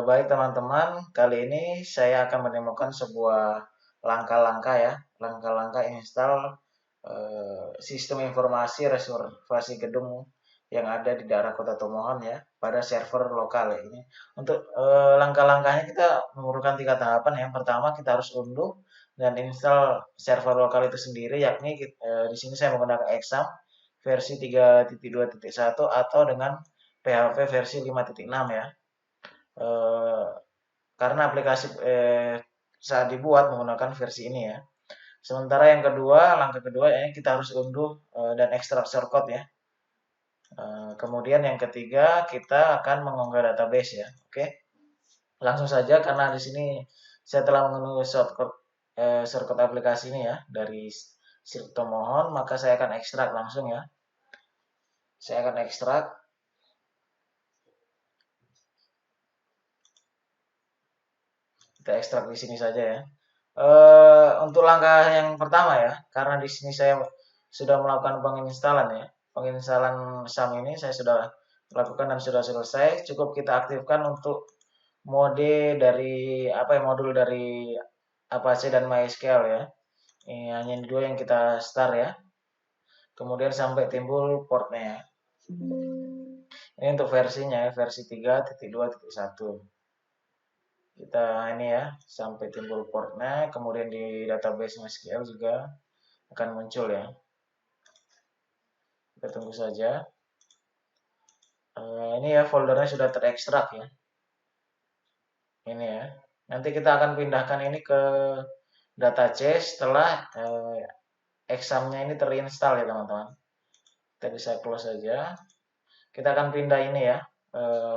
Baik teman-teman, kali ini saya akan menemukan sebuah langkah-langkah ya, langkah-langkah install sistem informasi reservasi gedung yang ada di daerah Kota Tomohon ya, pada server lokal ya. Ini untuk langkah-langkahnya kita memerlukan 3 tahapan. Yang pertama kita harus unduh dan install server lokal itu sendiri, yakni di sini saya menggunakan Exam versi 3.2.1 atau dengan PHP versi 5.6 ya. Eh, karena aplikasi saat dibuat menggunakan versi ini ya. Sementara yang kedua, langkah kedua ya kita harus unduh dan ekstrak shortcode ya. Kemudian yang ketiga kita akan mengunggah database ya. Oke, langsung saja karena di sini saya telah mengunduh shortcode aplikasi ini ya dari Sirto Mohon, maka saya akan ekstrak langsung ya. Saya akan ekstrak. Kita ekstrak di sini saja ya. Untuk langkah yang pertama ya, karena di sini saya sudah melakukan penginstalan ya. Penginstalan SAM ini saya sudah lakukan dan sudah selesai. Cukup kita aktifkan untuk mode dari modul dari Apache dan MySQL ya. Ini hanya dua yang kita start ya. Kemudian sampai timbul portnya ya. Ini untuk versinya ya, versi 3.2.1. Kita ini ya sampai timbul portnya, kemudian di database MySQL juga akan muncul ya. Kita tunggu saja. Ini ya foldernya sudah terekstrak ya. Ini ya. Nanti kita akan pindahkan ini ke data C setelah examnya ini terinstall ya teman-teman. Kita bisa close saja. Kita akan pindah ini ya,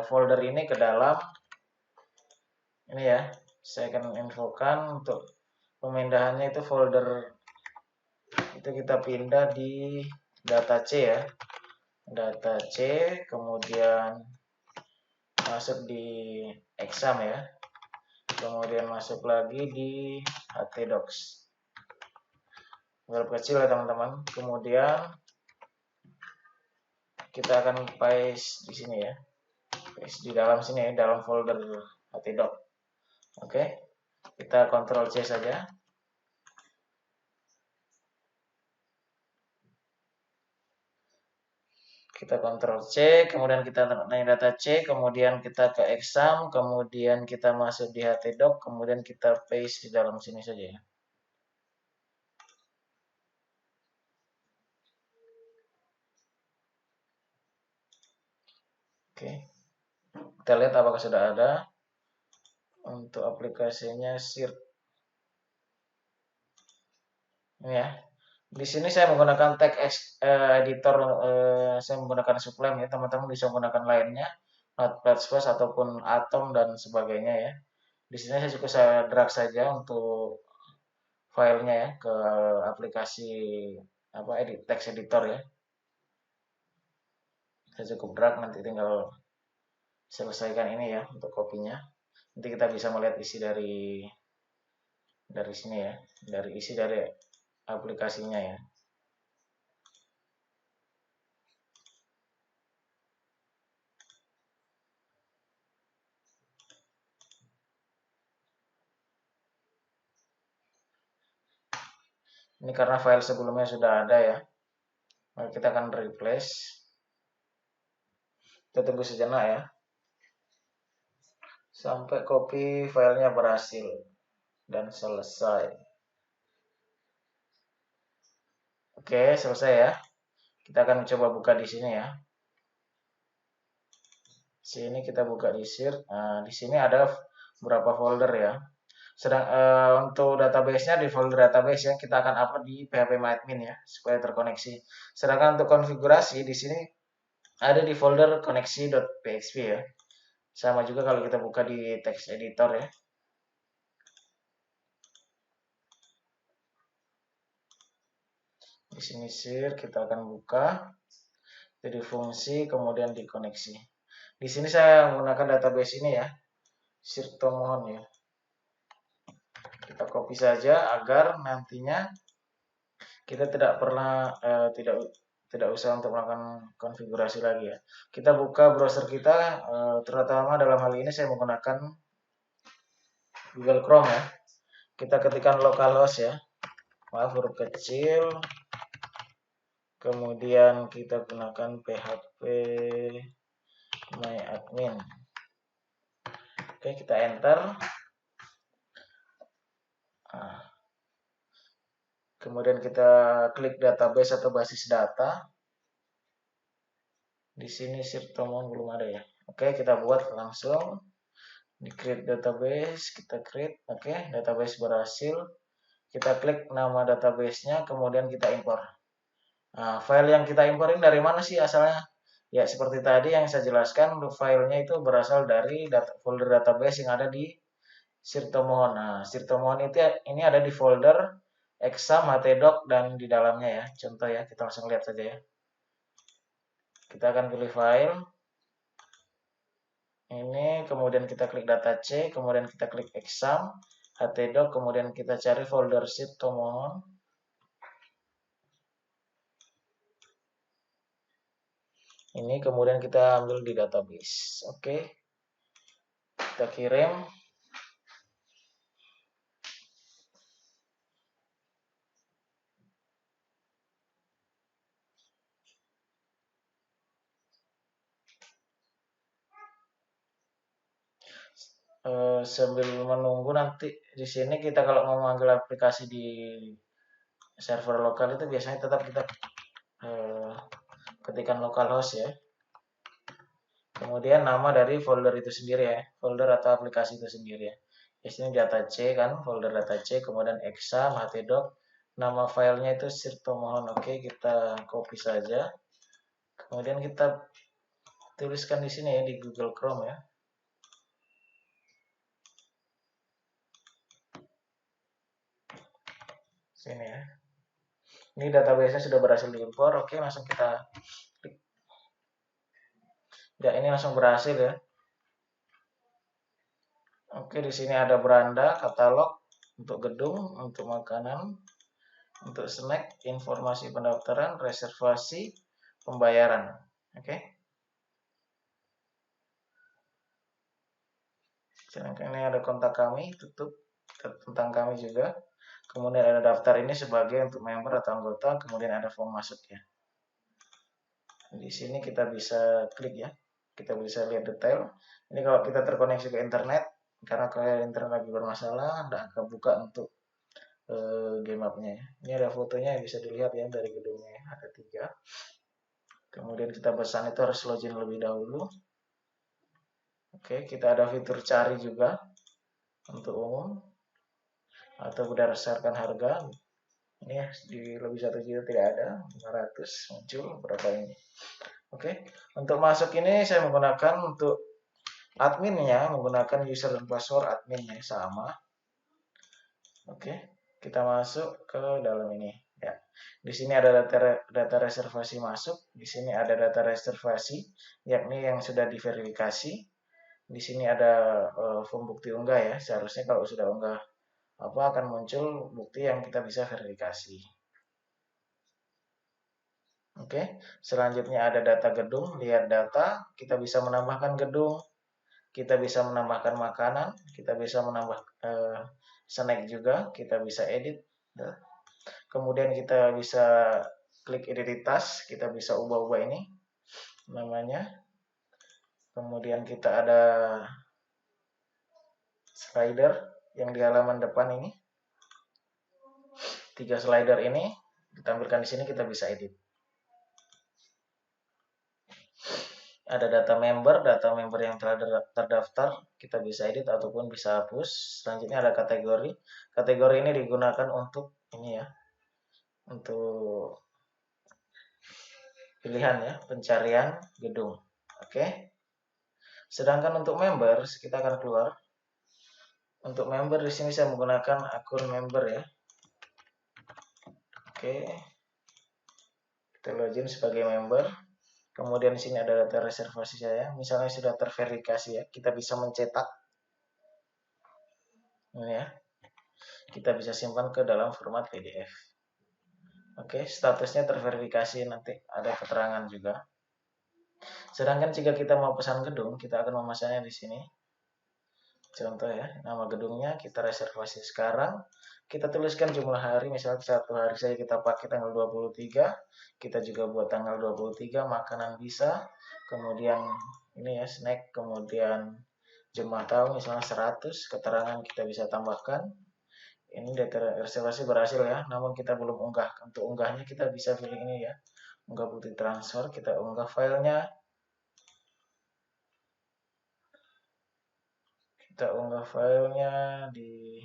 folder ini ke dalam ini ya. Saya akan infokan untuk pemindahannya itu folder itu kita pindah di data C ya. Data C, kemudian masuk di exam ya, kemudian masuk lagi di htdocs, huruf kecil ya teman-teman. Kemudian kita akan paste di sini ya, paste di dalam sini ya, dalam folder htdoc. Oke, kita Ctrl C saja. Kita Ctrl C, kemudian kita naik data C, kemudian kita ke exam, kemudian kita masuk di htdoc, kemudian kita paste di dalam sini saja ya. Oke, kita lihat apakah sudah ada. Untuk aplikasinya SIRT ini ya. Di sini saya menggunakan text editor, saya menggunakan Sublime ya. Teman-teman bisa menggunakan lainnya, Notepad+ ataupun Atom dan sebagainya ya. Di sini saya drag saja untuk filenya ya ke aplikasi text editor ya. Saya cukup drag, nanti tinggal selesaikan ini ya untuk kopinya. Nanti kita bisa melihat isi dari sini ya, dari isi dari aplikasinya ya. Ini karena file sebelumnya sudah ada ya. Maka kita akan replace. Kita tunggu sejenak ya. Sampai copy filenya berhasil dan selesai. Oke, selesai ya. Kita akan coba buka di sini ya. Sini kita buka di SIRT. Nah, di sini ada beberapa folder ya. Sedang untuk database-nya di folder database ya, kita akan upload di phpMyAdmin ya supaya terkoneksi. Sedangkan untuk konfigurasi di sini ada di folder koneksi.php ya. Sama juga kalau kita buka di text editor ya. Di sini share kita akan buka jadi fungsi kemudian dikoneksi. Di sini saya menggunakan database ini ya, Sirto Mohon ya. Kita copy saja agar nantinya kita tidak tidak usah untuk melakukan konfigurasi lagi ya. Kita buka browser kita, terutama dalam hal ini saya menggunakan Google Chrome ya. Kita ketikkan localhost ya, maaf huruf kecil, kemudian kita gunakan php myadmin. Oke, kita enter. Nah, kemudian kita klik database atau basis data. Di sini Sirtomon belum ada ya. Oke, kita buat langsung. Di create database, kita create. Oke, database berhasil. Kita klik nama database-nya, kemudian kita impor. Nah, file yang kita imporin dari mana sih asalnya? Ya, seperti tadi yang saya jelaskan, filenya itu berasal dari folder database yang ada di Sirtomohon. Nah, Sirtomohon itu ini ada di folder exam, htdoc, dan di dalamnya ya. Contoh ya, kita langsung lihat saja ya. Kita akan pilih file. Ini, kemudian kita klik data C, kemudian kita klik exam, htdoc, kemudian kita cari folder Sirtomohon. Ini kemudian kita ambil di database. Oke. Kita kirim. Sambil menunggu nanti di sini kita kalau mau memanggil aplikasi di server lokal itu biasanya tetap kita ketikkan localhost ya. Kemudian nama dari folder itu sendiri ya, folder atau aplikasi itu sendiri ya. Di sini data C kan, folder data C, kemudian exam, htdoc, nama filenya itu Sirtomohon. Oke, kita copy saja. Kemudian kita tuliskan di sini ya di Google Chrome ya. Sini ya. Ini database-nya sudah berhasil diimpor. Oke, langsung kita klik. Ya, ini langsung berhasil ya. Oke, di sini ada beranda, katalog untuk gedung, untuk makanan, untuk snack, informasi pendaftaran, reservasi, pembayaran. Oke. Sedangkan ini ada kontak kami, tutup tentang kami juga. Kemudian ada daftar ini sebagai untuk member atau anggota, kemudian ada form masuk ya. Di sini kita bisa klik ya. Kita bisa lihat detail. Ini kalau kita terkoneksi ke internet, karena kalau internet lagi bermasalah, tidak akan buka untuk game mapnya ya. Ini ada fotonya yang bisa dilihat ya dari gedungnya, ada 3. Kemudian kita pesan itu harus login lebih dahulu. Oke, kita ada fitur cari juga untuk umum atau berdasarkan harga. Ini ya, di lebih 1 juta tidak ada, 500 muncul berapa ini. Oke, untuk masuk ini saya menggunakan untuk adminnya, menggunakan user dan password adminnya sama. Oke, kita masuk ke dalam ini ya. Di sini ada data reservasi masuk, di sini ada data reservasi yakni yang sudah diverifikasi. Di sini ada form bukti unggah ya. Seharusnya kalau sudah unggah akan muncul bukti yang kita bisa verifikasi. Oke, selanjutnya ada data gedung, lihat data, kita bisa menambahkan gedung, kita bisa menambahkan makanan, kita bisa menambah snack juga, kita bisa edit. Kemudian kita bisa klik identitas, kita bisa ubah-ubah ini namanya. Kemudian kita ada slider yang di halaman depan ini. 3 slider ini ditampilkan di sini, kita bisa edit. Ada data member yang telah terdaftar, kita bisa edit ataupun bisa hapus. Selanjutnya ada kategori. Kategori ini digunakan untuk ini ya, untuk pilihan ya, pencarian gedung. Oke. Sedangkan untuk member, kita akan keluar. Untuk member di sini saya menggunakan akun member ya. Oke. Kita login sebagai member. Kemudian di sini ada data reservasi saya. Misalnya sudah terverifikasi ya, kita bisa mencetak. Ini ya. Kita bisa simpan ke dalam format PDF. Oke, statusnya terverifikasi, nanti ada keterangan juga. Sedangkan jika kita mau pesan gedung, kita akan memesannya di sini. Contoh ya, nama gedungnya kita reservasi sekarang. Kita tuliskan jumlah hari, misalnya satu hari saja kita pakai tanggal 23. Kita juga buat tanggal 23, makanan bisa. Kemudian ini ya, snack, kemudian jumlah tahu misalnya 100, keterangan kita bisa tambahkan. Ini data reservasi berhasil ya, namun kita belum unggah. Untuk unggahnya kita bisa pilih ini ya, unggah bukti transfer, kita unggah filenya. Kita unggah filenya di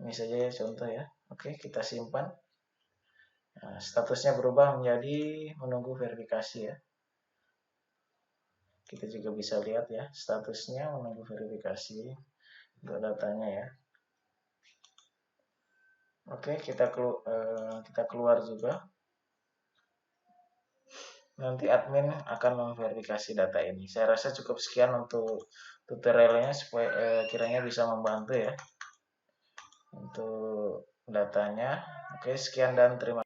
ini saja ya, contoh ya. Oke, kita simpan. Nah, statusnya berubah menjadi menunggu verifikasi ya. Kita juga bisa lihat ya, statusnya menunggu verifikasi untuk datanya ya. Oke, kita keluar juga. Nanti admin akan memverifikasi data ini. Saya rasa cukup sekian untuk tutorialnya, supaya kiranya bisa membantu ya untuk datanya. Oke, sekian dan terima kasih.